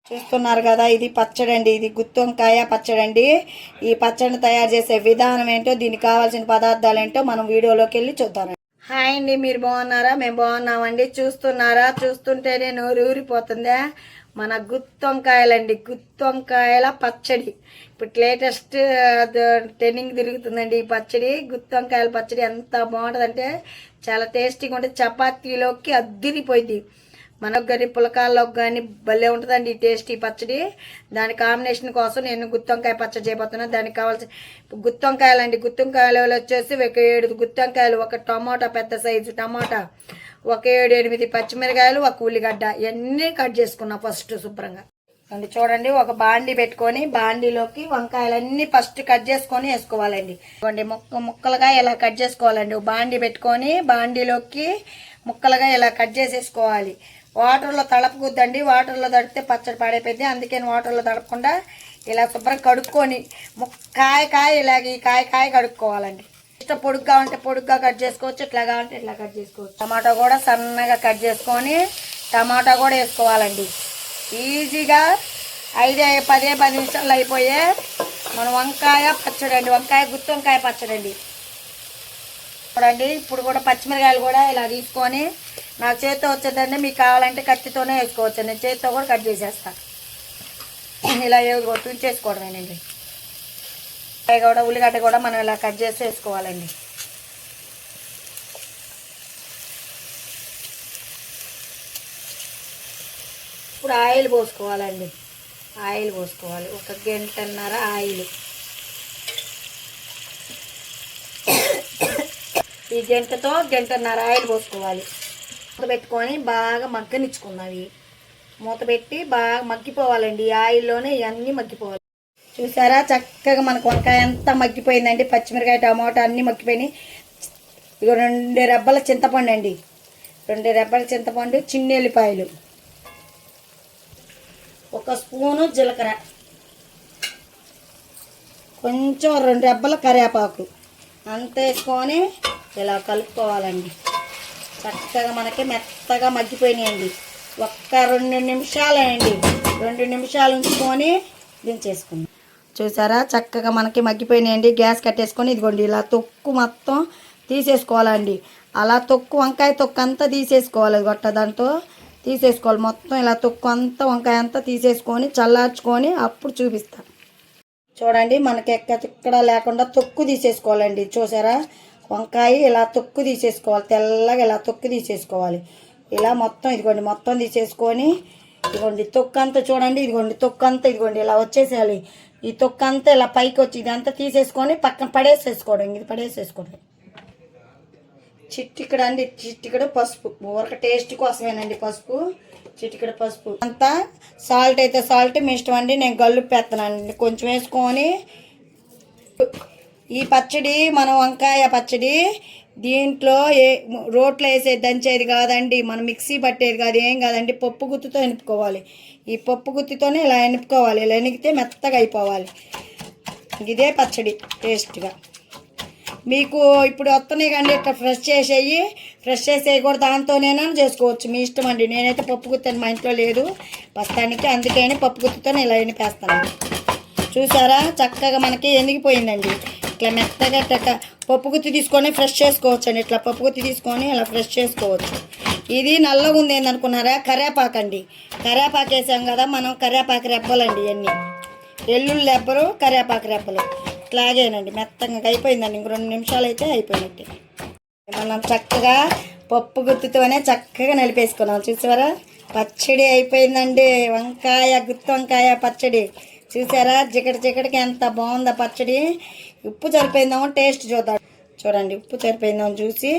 చూస్తున్నారు కదా, ఇది పచ్చడి అండి. ఇది గుత్తి వంకాయ పచ్చడి అండి. ఈ పచ్చడిని తయారు చేసే విధానం ఏంటో, దీనికి కావాల్సిన పదార్థాలు ఏంటో మనం వీడియోలోకి వెళ్ళి చూద్దాం. హాయ్ అండి, మీరు బాగున్నారా? మేము బాగున్నామండి. చూస్తున్నారా? చూస్తుంటేనే నోరు ఊరిపోతుందా? మన గుత్తి వంకాయలండి, గుత్తి వంకాయల పచ్చడి. ఇప్పుడు లేటెస్ట్ ట్రెండింగ్ తిరుగుతుందండి ఈ పచ్చడి. గుత్తి వంకాయల పచ్చడి ఎంత బాగుంటుందంటే చాలా టేస్టీగా ఉంటుంది. చపాతీలోకి అద్దిరిపోయింది. మనకు కానీ పులకాల్లోకి కానీ భలే ఉంటుందండి ఈ టేస్టీ పచ్చడి. దాని కాంబినేషన్ కోసం నేను గుత్తి వంకాయ పచ్చడి చేయబోతున్నాను. దానికి కావాల్సిన గుత్తి వంకాయలండి. గుత్తి వంకాయలు వచ్చేసి ఒక 7 గుత్తి వంకాయలు, ఒక టమాటా, పెద్ద సైజు టమాటా, ఒక 7-8 పచ్చిమిరకాయలు, ఒక ఉల్లిగడ్డ, ఇవన్నీ కట్ చేసుకున్నా ఫస్ట్ శుభ్రంగా అండి. చూడండి, ఒక బాండీ పెట్టుకొని బాండీలోకి వంకాయలన్నీ ఫస్ట్ కట్ చేసుకొని వేసుకోవాలండి. చూడండి, ముక్కలుగా ఇలా కట్ చేసుకోవాలండి. బాండీ పెట్టుకొని బాండీలోకి ముక్కలుగా ఇలా కట్ చేసేసుకోవాలి. వాటర్లో తడపకూద్దండి. వాటర్లో తడిపితే పచ్చడి పాడైపోయింది. అందుకని వాటర్లో తడపకుండా ఇలా శుభ్రం కడుక్కొని కాయ ఇలాగ ఈ కాయ కడుక్కోవాలండి. ఇష్టం పొడుగ్గా ఉంటే పొడుగ్గా కట్ చేసుకోవచ్చు, ఇట్లా కావాలంటే ఇట్లా కట్ చేసుకోవచ్చు. టమాటా కూడా సన్నగా కట్ చేసుకొని టమాటా కూడా వేసుకోవాలండి. ఈజీగా 5-10 నిమిషాలు అయిపోయే మన వంకాయ పచ్చడి అండి. గుత్తి వంకాయ పచ్చడి అండి. చూడండి, ఇప్పుడు కూడా పచ్చిమిరకాయలు కూడా ఇలా తీసుకొని నా చేతితో వచ్చేదండి. మీకు కావాలంటే కత్తితోనే వేసుకోవచ్చు. నేను చేతితో కూడా కట్ చేసేస్తాను. ఇలా తుంచేసుకోవడమేనండి. కూడా ఉల్లిగడ్డ కూడా మనం ఇలా కట్ చేసి వేసుకోవాలండి. ఇప్పుడు ఆయిల్ పోసుకోవాలండి. ఆయిల్ పోసుకోవాలి. 1 గంటన్నర ఆయిల్. ఈ గంటతో 1.5 గంటన్నర ఆయిల్ పోసుకోవాలి. మూత పెట్టుకొని బాగా మగ్గనిచ్చుకున్నవి. మూత పెట్టి బాగా మగ్గిపోవాలండి. ఈ ఆయిల్లోనే ఇవన్నీ మగ్గిపోవాలి. చూసారా, చక్కగా మనకు వంకాయ అంతా మగ్గిపోయిందండి. పచ్చిమిరకాయ, టమాటా అన్నీ మగ్గిపోయినాయి. ఇక 2 రెబ్బల చింతపండు అండి. 2 రెబ్బల చింతపండు, చిన్న ఎల్లిపాయలు, 1 స్పూను జీలకర్ర, కొంచెం 2 రెబ్బల కరివేపాకు అంత వేసుకొని ఇలా కలుపుకోవాలండి. చక్కగా మనకి మెత్తగా మగ్గిపోయినాయండి. 2 నిమిషాలండి. 2 నిమిషాలు ఉంచుకొని దించేసుకుందాం. చూసారా, చక్కగా మనకి మగ్గిపోయినాయండి. గ్యాస్ కట్టేసుకొని ఇదిగోండి ఇలా తొక్కు మొత్తం తీసేసుకోవాలండి. అలా వంకాయ తొక్కు అంతా తీసేసుకోవాలి. దాంతో తీసేసుకోవాలి. మొత్తం ఇలా తొక్కు అంతా వంకాయ అంతా తీసేసుకొని చల్లార్చుకొని అప్పుడు చూపిస్తాను. చూడండి, మనకి ఎక్కడ లేకుండా తొక్కు తీసేసుకోవాలండి. చూసారా, వంకాయ ఇలా తొక్కు తీసేసుకోవాలి. తెల్లగా ఇలా తొక్కు తీసేసుకోవాలి. ఇలా మొత్తం ఇదిగోండి మొత్తం తీసేసుకొని ఇదిగోండి తొక్కు అంతా చూడండి. ఇదిగోండి తొక్కు అంతా ఇదిగోండి ఇలా వచ్చేసేయాలి. ఈ తొక్కు అంతా ఇలా పైకి వచ్చి ఇదంతా తీసేసుకొని పక్కన పడేసేసుకోవడం. ఇది పడేసేసుకోవడం. చిట్టికడ అండి, చిట్టికడ పసుపు, ఊరక టేస్ట్ కోసమేనండి పసుపు. చిటికడ పసుపు అంతా. సాల్ట్ అయితే సాల్ట్ మీ ఇష్టం అండి. నేను గల్లుపెత్తనండి కొంచెం వేసుకొని. ఈ పచ్చడి మనం వంకాయ పచ్చడి దీంట్లో రోట్లో వేసే దంచేది కాదండి. మనం మిక్సీ పట్టేది కాదు, ఏం కాదండి. పప్పు గుత్తితో ఎనుపుకోవాలి. ఈ పప్పు గుత్తితోనే ఇలా ఎనుపుకోవాలి. ఇలా ఎనిగితే మెత్తగా అయిపోవాలి. ఇదే పచ్చడి టేస్ట్గా. మీకు ఇప్పుడు వస్తున్నాయి కానీ ఇట్లా ఫ్రెష్ చేసేవి కూడా దాంతోనేనా చేసుకోవచ్చు, మీ ఇష్టం అండి. నేనైతే పప్పు గుత్తాను, మా ఇంట్లో లేదు ప్రస్తుతానికి, అందుకని పప్పు గుత్తితో ఇలా ఎనిపేస్తాను. చూసారా, చక్కగా మనకి ఎనిగిపోయిందండి. ఇట్లా మెత్తగా పప్పు గుత్తి తీసుకొని ఫ్రెష్ చేసుకోవచ్చు అండి. ఇట్లా పప్పు గుత్తి తీసుకొని ఇలా ఫ్రెష్ చేసుకోవచ్చు. ఇది నల్లగా ఉంది ఏందనుకున్నారా, కరివేపాకు అండి. కరివేపాకు వేసాం కదా మనం, కరివేపాకు రెబ్బలండి ఇవన్నీ. ఎల్లుల్లి రెబ్బలు, కరివేపాకు రెబ్బలు ఇట్లాగేనండి. మెత్తగా అయిపోయిందండి. ఇంక 2 నిమిషాలు అయితే అయిపోయినట్టే. మనం చక్కగా పప్పు గుత్తితోనే చక్కగా నలిపేసుకున్నాం. చూసారా, పచ్చడి అయిపోయిందండి. గుత్తి వంకాయ పచ్చడి చూసారా, జిగటికి ఎంత బాగుందా పచ్చడి. ఉప్పు సరిపోయిందామో టేస్ట్ చూద్దాం. చూడండి, ఉప్పు సరిపోయిందామో చూసి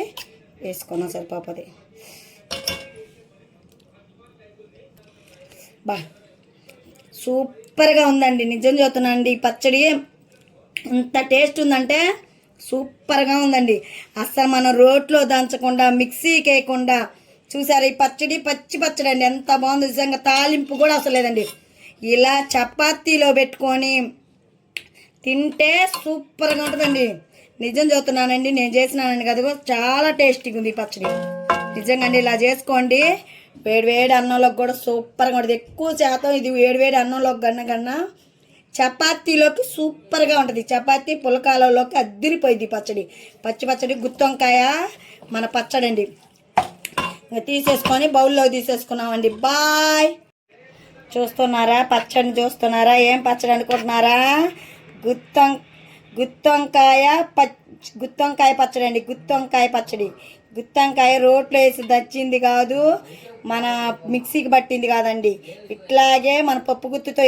వేసుకున్నాం. సరిపోతుంది. సూపర్గా ఉందండి, నిజం చెబుతున్నానండి. ఈ పచ్చడి ఎంత టేస్ట్ ఉందంటే సూపర్గా ఉందండి. అస్సలు మనం రోట్లో దంచకుండా మిక్సీకి వేయకుండా చూసారు. ఈ పచ్చడి పచ్చి పచ్చడి అండి, ఎంత బాగుంది నిజంగా. తాలింపు కూడా అసలు లేదండి. ఇలా చపాతీలో పెట్టుకొని తింటే సూపర్గా ఉంటుందండి. నిజం చెబుతున్నానండి, నేను చేసినానండి కదా, చాలా టేస్టీగా ఉంది ఈ పచ్చడి నిజంగా అండి. ఇలా చేసుకోండి. వేడివేడి అన్నంలోకి కూడా సూపర్గా ఉంటుంది. ఎక్కువ శాతం ఇది వేడివేడి అన్నంలోకి కన్నా చపాతీలోకి సూపర్గా ఉంటుంది. చపాతీ పులకాలలోకి అద్దిరిపోయింది పచ్చడి. పచ్చడి గుత్తొంకాయ మన పచ్చడి అండి. ఇంకా తీసేసుకొని బౌల్లో తీసేసుకున్నామండి. బాయ్. చూస్తున్నారా పచ్చడిని చూస్తున్నారా? ఏం పచ్చడి అనుకుంటున్నారా? గుత్తొంకాయ పచ్చడి అండి. గుత్తొంకాయ పచ్చడి. గుత్తొంకాయ రోట్లో వేసి దచ్చింది కాదు, మన మిక్సీకి పట్టింది కాదండి. ఇట్లాగే మన పప్పు గుత్తితో